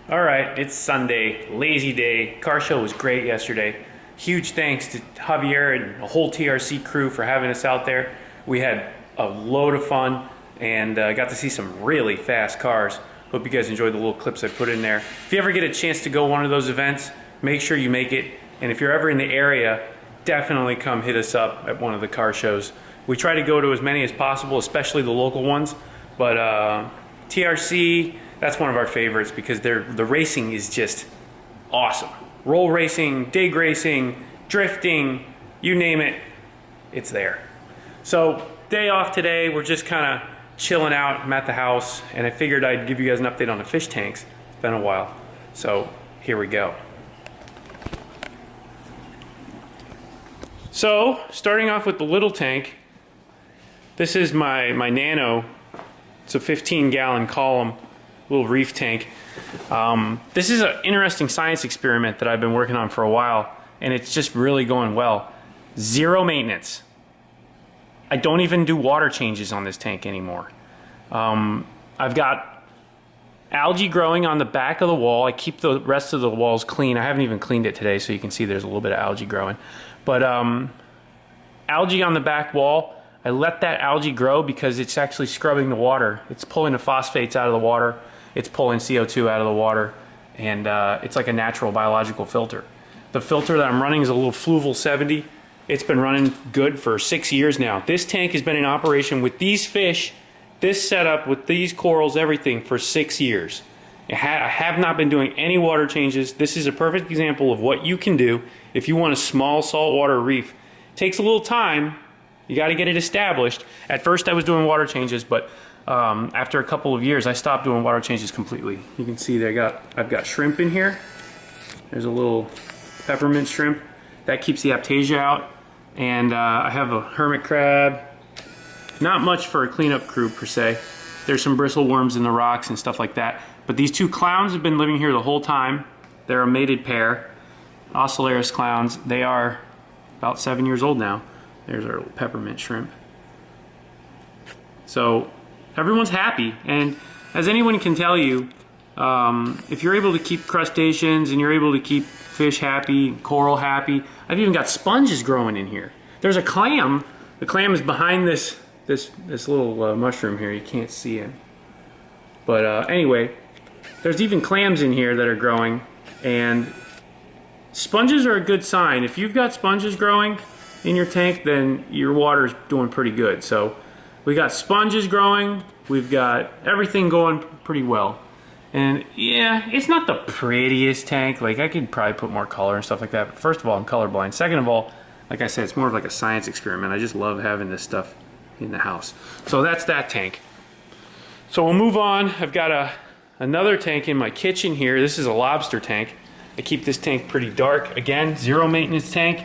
All right, it's Sunday, lazy day. Car show was great yesterday. Huge thanks to Javier and the whole TRC crew for having us out there. We had a load of fun and got to see some really fast cars. Hope you guys enjoyed the little clips I put in there. If you ever get a chance to go one of those events, make sure you make it. And if you're ever in the area, definitely come hit us up at one of the car shows. We try to go to as many as possible, especially the local ones. But TRC, that's one of our favorites because the racing is just awesome. Roll racing, dig racing, drifting, you name it, it's there. So day off today, we're just kind of chilling out. I'm at the house and I figured I'd give you guys an update on the fish tanks. It's been a while. So here we go. So starting off with the little tank, this is my Nano. It's a 15-gallon column, little reef tank. This is an interesting science experiment that I've been working on for a while, and it's just really going well. Zero maintenance. I don't even do water changes on this tank anymore. I've got algae growing on the back of the wall. I keep the rest of the walls clean. I haven't even cleaned it today, so you can see there's a little bit of algae growing. But algae on the back wall, I let that algae grow because it's actually scrubbing the water. It's pulling the phosphates out of the water. It's pulling CO2 out of the water. And it's like a natural biological filter. The filter that I'm running is a little Fluval 70. It's been running good for 6 years now. This tank has been in operation with these fish, this setup with these corals, everything for 6 years. I have not been doing any water changes. This is a perfect example of what you can do if you want a small saltwater reef. It takes a little time. You got to get it established. At first I was doing water changes, but after a couple of years I stopped doing water changes completely. You can see that I've got shrimp in here. There's a little peppermint shrimp. That keeps the aptasia out. And I have a hermit crab. Not much for a cleanup crew per se. There's some bristleworms in the rocks and stuff like that. But these two clowns have been living here the whole time. They're a mated pair. Ocellaris clowns. They are about 7 years old now. There's our little peppermint shrimp. So everyone's happy, and as anyone can tell you, if you're able to keep crustaceans and you're able to keep fish happy, coral happy, I've even got sponges growing in here. There's a clam. The clam is behind this little mushroom here. You can't see it, but anyway, there's even clams in here that are growing, and sponges are a good sign. If you've got sponges growing in your tank, then your water's doing pretty good. So we got sponges growing, we've got everything going pretty well. And yeah, it's not the prettiest tank. Like, I could probably put more color and stuff like that. But first of all, I'm colorblind. Second of all, like I said, it's more of like a science experiment. I just love having this stuff in the house. So that's that tank. So we'll move on. I've got another tank in my kitchen here. This is a lobster tank. I keep this tank pretty dark. Again, zero maintenance tank.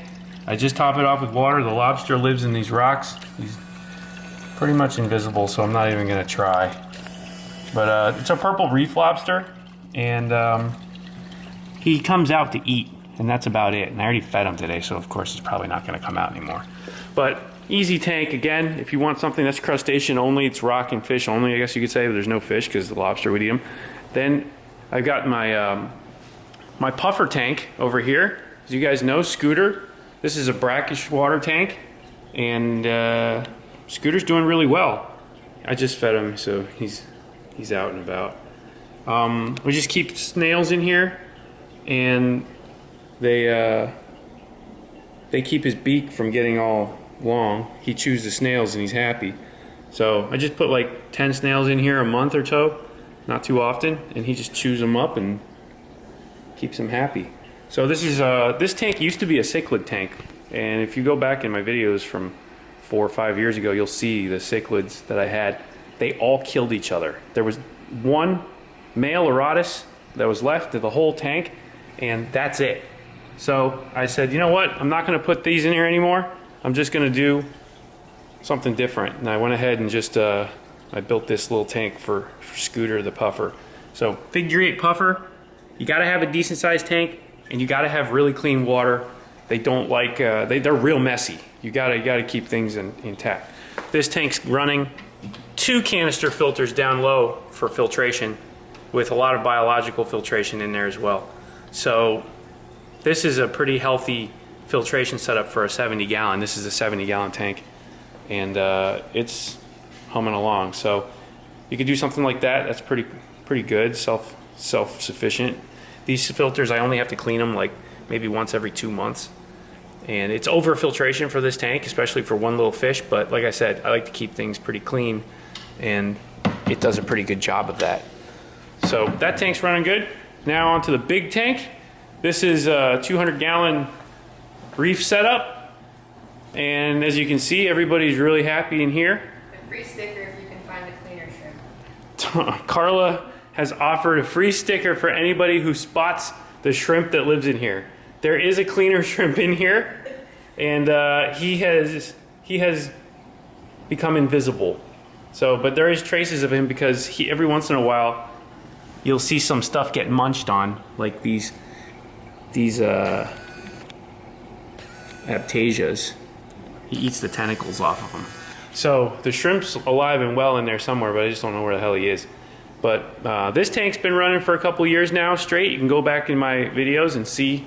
I just top it off with water. The lobster lives in these rocks. He's pretty much invisible, so I'm not even gonna try. But it's a purple reef lobster, and he comes out to eat, and that's about it. And I already fed him today, so of course he's probably not gonna come out anymore. But easy tank. Again, if you want something that's crustacean only, it's rock and fish only, I guess you could say, but there's no fish because the lobster would eat them. Then I've got my my puffer tank over here. As you guys know, Scooter. This is a Brackish water tank, and Scooter's doing really well. I just fed him, so he's out and about. We just keep snails in here, and they keep his beak from getting all long. He chews the snails and he's happy. So I just put like 10 snails in here a month or so, not too often, and he just chews them up and keeps them happy. So this is this tank used to be a cichlid tank, and if you go back in my videos from 4 or 5 years ago, you'll see the cichlids that I had. They all killed each other. There was one male Erotis that was left of the whole tank, and that's it. So I said, you know what? I'm not going to put these in here anymore. I'm just going to do something different. And I went ahead and just I built this little tank for Scooter the puffer. So figure 8 puffer. You got to have a decent sized tank. And you got to have really clean water. They don't like, they're real messy. You gotta keep things intact. This tank's running 2 canister filters down low for filtration, with a lot of biological filtration in there as well. So this is a pretty healthy filtration setup for a 70 gallon. This is a 70 gallon tank, and it's humming along. So you could do something like that. That's pretty good, self-sufficient. These filters, I only have to clean them like maybe once every 2 months. And it's over filtration for this tank, especially for one little fish. But like I said, I like to keep things pretty clean, and it does a pretty good job of that. So that tank's running good. Now onto the big tank. This is a 200 gallon reef setup. And as you can see, everybody's really happy in here. A free sticker if you can find a cleaner shrimp. Carla has offered a free sticker for anybody who spots the shrimp that lives in here. There is a cleaner shrimp in here, and he has become invisible. So, but there is traces of him because every once in a while you'll see some stuff get munched on, like these aptasias. He eats the tentacles off of them. So the shrimp's alive and well in there somewhere, but I just don't know where the hell he is. But this tank's been running for a couple years now straight. You can go back in my videos and see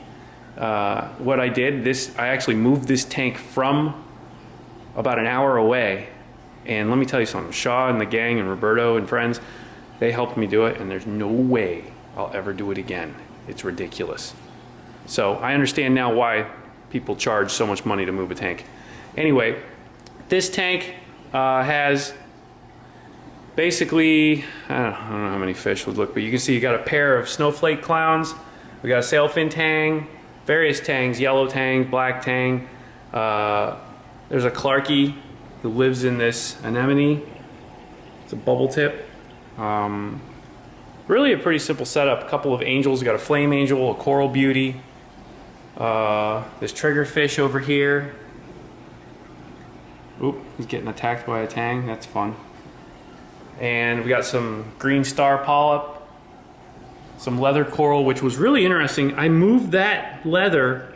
what I did. I actually moved this tank from about an hour away. And let me tell you something, Shaw and the gang and Roberto and friends, they helped me do it, and there's no way I'll ever do it again. It's ridiculous. So I understand now why people charge so much money to move a tank. Anyway, this tank has basically, I don't know how many fish would look, but you can see you got a pair of snowflake clowns. We got a sailfin tang, various tangs, yellow tang, black tang. There's a Clarkie who lives in this anemone. It's a bubble tip. Really a pretty simple setup. A couple of angels. We got a flame angel, a coral beauty. This triggerfish over here. Oop, he's getting attacked by a tang. That's fun. And we got some green star polyp, some leather coral, which was really interesting. I moved that leather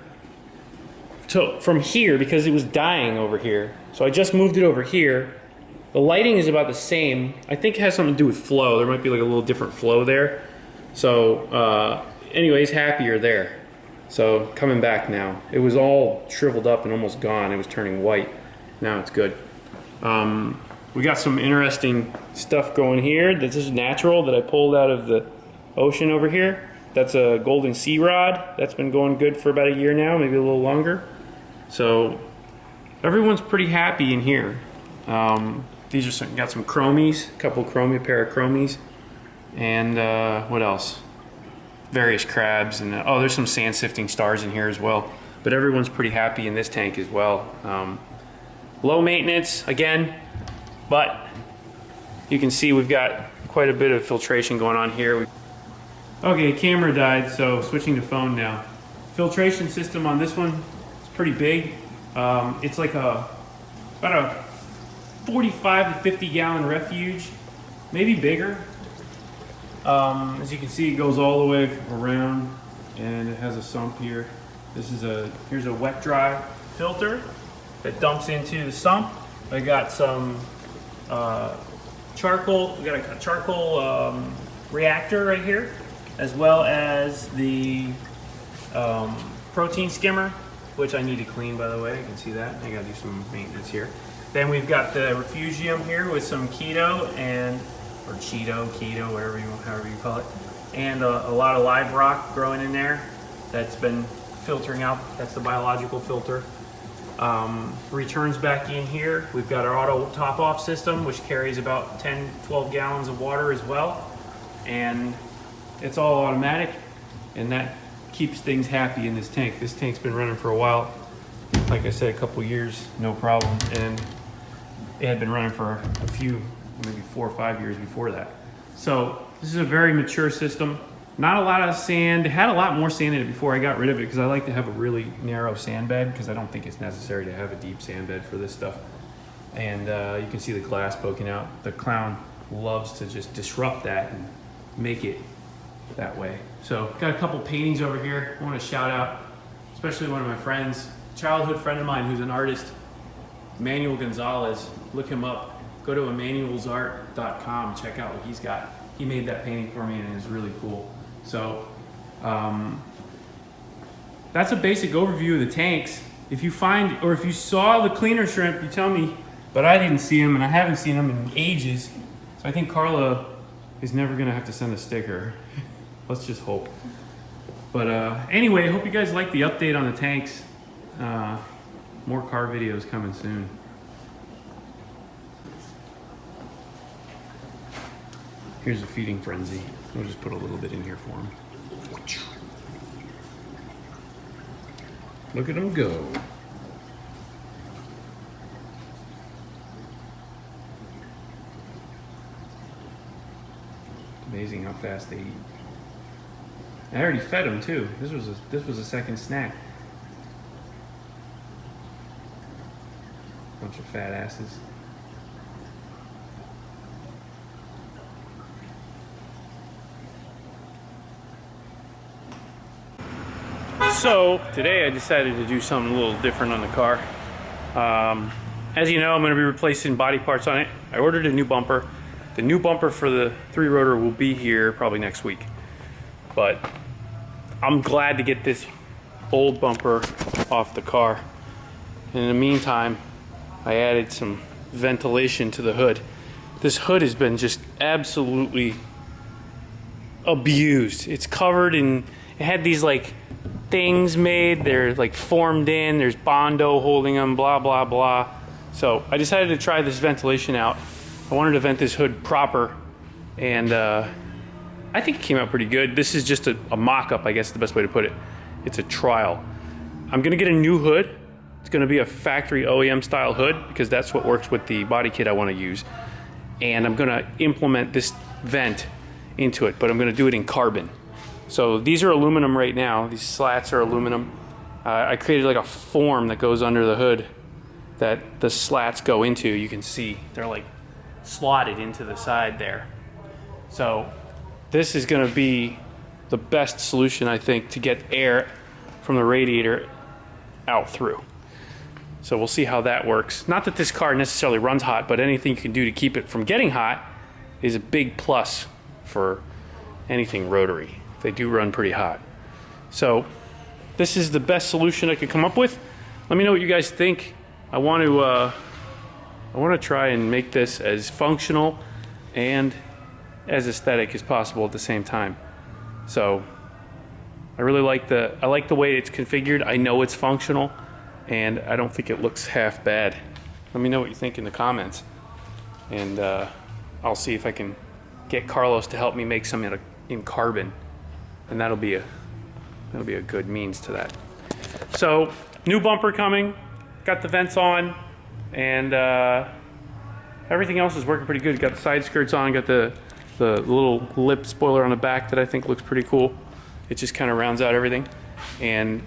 from here because it was dying over here. So I just moved it over here. The lighting is about the same. I think it has something to do with flow. There might be like a little different flow there. So anyways, happier there. So coming back now. It was all shriveled up and almost gone. It was turning white. Now it's good. We got some interesting stuff going here. This is natural that I pulled out of the ocean over here. That's a golden sea rod. That's been going good for about a year now, maybe a little longer. So everyone's pretty happy in here. These are got some chromies, a pair of chromies, and what else? Various crabs, and oh, there's some sand sifting stars in here as well. But everyone's pretty happy in this tank as well. Low maintenance again, but you can see we've got quite a bit of filtration going on here. Okay, camera died, so switching to phone now. Filtration system on this one is pretty big. It's like about a 45 to 50 gallon refuge, maybe bigger. As you can see, it goes all the way around, and it has a sump here. Here's a wet dry filter that dumps into the sump. I got some charcoal. We got a charcoal reactor right here, as well as the protein skimmer, which I need to clean, by the way. You can see that. I gotta do some maintenance here. Then we've got the refugium here with some keto or keto, however you call it, and a lot of live rock growing in there that's been filtering out. That's the biological filter. Returns back in here. We've got our auto top off system, which carries about 10-12 gallons of water as well, and it's all automatic, and that keeps things happy in this tank. This tank's been running for a while, like I said, a couple years, no problem, and it had been running for a few, maybe 4 or 5 years before that. So this is a very mature system. Not a lot of sand. It had a lot more sand in it before I got rid of it because I like to have a really narrow sand bed because I don't think it's necessary to have a deep sand bed for this stuff. And you can see the glass poking out. The clown loves to just disrupt that and make it that way. So got a couple paintings over here. I want to shout out, especially one of my friends, childhood friend of mine who's an artist, Manuel Gonzalez. Look him up. Go to emmanuelsart.com. Check out what he's got. he made that painting for me, and it's really cool. So that's a basic overview of the tanks. If you find, or if you saw the cleaner shrimp, you tell me, but I didn't see him, and I haven't seen him in ages. So I think Carla is never gonna have to send a sticker. Let's just hope. But anyway, I hope you guys like the update on the tanks. More car videos coming soon. Here's a feeding frenzy. We'll just put a little bit in here for him. Look at him go. Amazing how fast they eat. I already fed him too. This was a second snack. Bunch of fat asses. So today I decided to do something a little different on the car. As you know, I'm going to be replacing body parts on it. I ordered a new bumper. The new bumper for the 3-rotor will be here probably next week. But I'm glad to get this old bumper off the car. And in the meantime, I added some ventilation to the hood. This hood has been just absolutely abused. It's covered in, it had these like things made, they're like formed in, there's Bondo holding them, blah, blah, blah. So I decided to try this ventilation out. I wanted to vent this hood proper, and I think it came out pretty good. This is just a mock-up, I guess is the best way to put it. It's a trial. I'm gonna get a new hood. It's gonna be a factory OEM style hood because that's what works with the body kit I wanna use. And I'm gonna implement this vent into it, but I'm gonna do it in carbon. So these are aluminum right now. These slats are aluminum. I created like a form that goes under the hood that the slats go into. You can see they're like slotted into the side there. So this is gonna be the best solution, I think, to get air from the radiator out through. So we'll see how that works. Not that this car necessarily runs hot, but anything you can do to keep it from getting hot is a big plus for anything rotary. They do run pretty hot. So this is the best solution I could come up with. Let me know what you guys think. I want to try and make this as functional and as aesthetic as possible at the same time. So I really like the way it's configured. I know it's functional, and I don't think it looks half bad. Let me know what you think in the comments, and I'll see if I can get Carlos to help me make some in carbon, and that'll be a good means to that. So new bumper coming, got the vents on, and everything else is working pretty good. Got the side skirts on, got the little lip spoiler on the back that I think looks pretty cool. It just kind of rounds out everything. And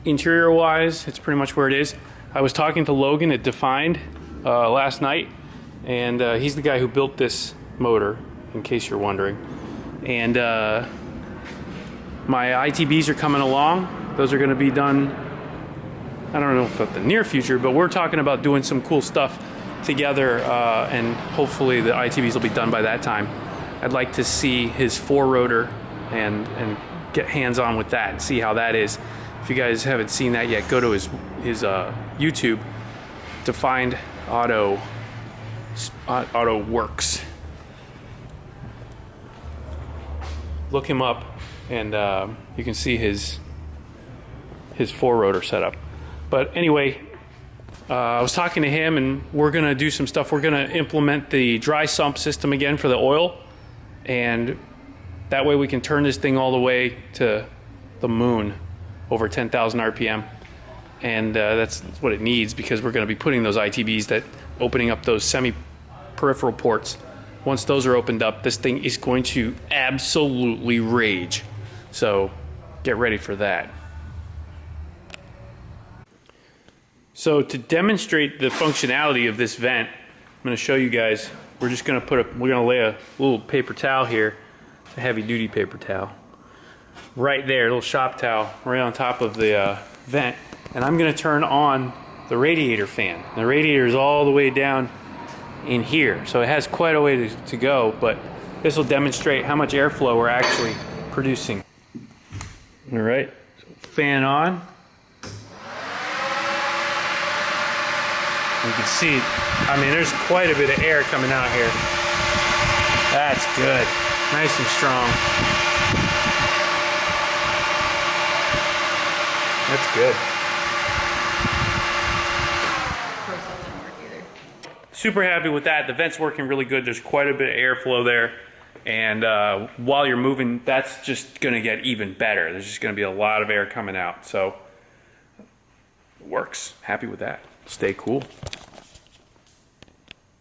interior wise, it's pretty much where it is. I was talking to Logan at Defined last night, and he's the guy who built this motor, in case you're wondering. And my ITBs are coming along. Those are gonna be done, I don't know if at the near future, but we're talking about doing some cool stuff together, and hopefully the ITBs will be done by that time. I'd like to see his 4-rotor and get hands-on with that and see how that is. If you guys haven't seen that yet, go to his YouTube, Defined Auto Works. Look him up, and you can see his 4-rotor setup. But anyway, I was talking to him, and we're gonna do some stuff. We're gonna implement the dry sump system again for the oil, and that way we can turn this thing all the way to the moon over 10,000 RPM. And that's what it needs, because we're gonna be putting those ITBs, that opening up those semi-peripheral ports. Once those are opened up, this thing is going to absolutely rage. So get ready for that. So to demonstrate the functionality of this vent, I'm going to show you guys. We're just going to lay a little paper towel here, a heavy duty paper towel, right there, a little shop towel, right on top of the vent. And I'm going to turn on the radiator fan. The radiator is all the way down in here, so it has quite a way to go, but This will demonstrate how much airflow we're actually producing. All right, so fan on. You can see, I mean, there's quite a bit of air coming out here. That's good, nice and strong. That's good. Of course, that didn't work either. Super happy with that. The vent's working really good. There's quite a bit of airflow there. And while you're moving, that's just gonna get even better. There's just gonna be a lot of air coming out. So, it works. Happy with that. Stay cool.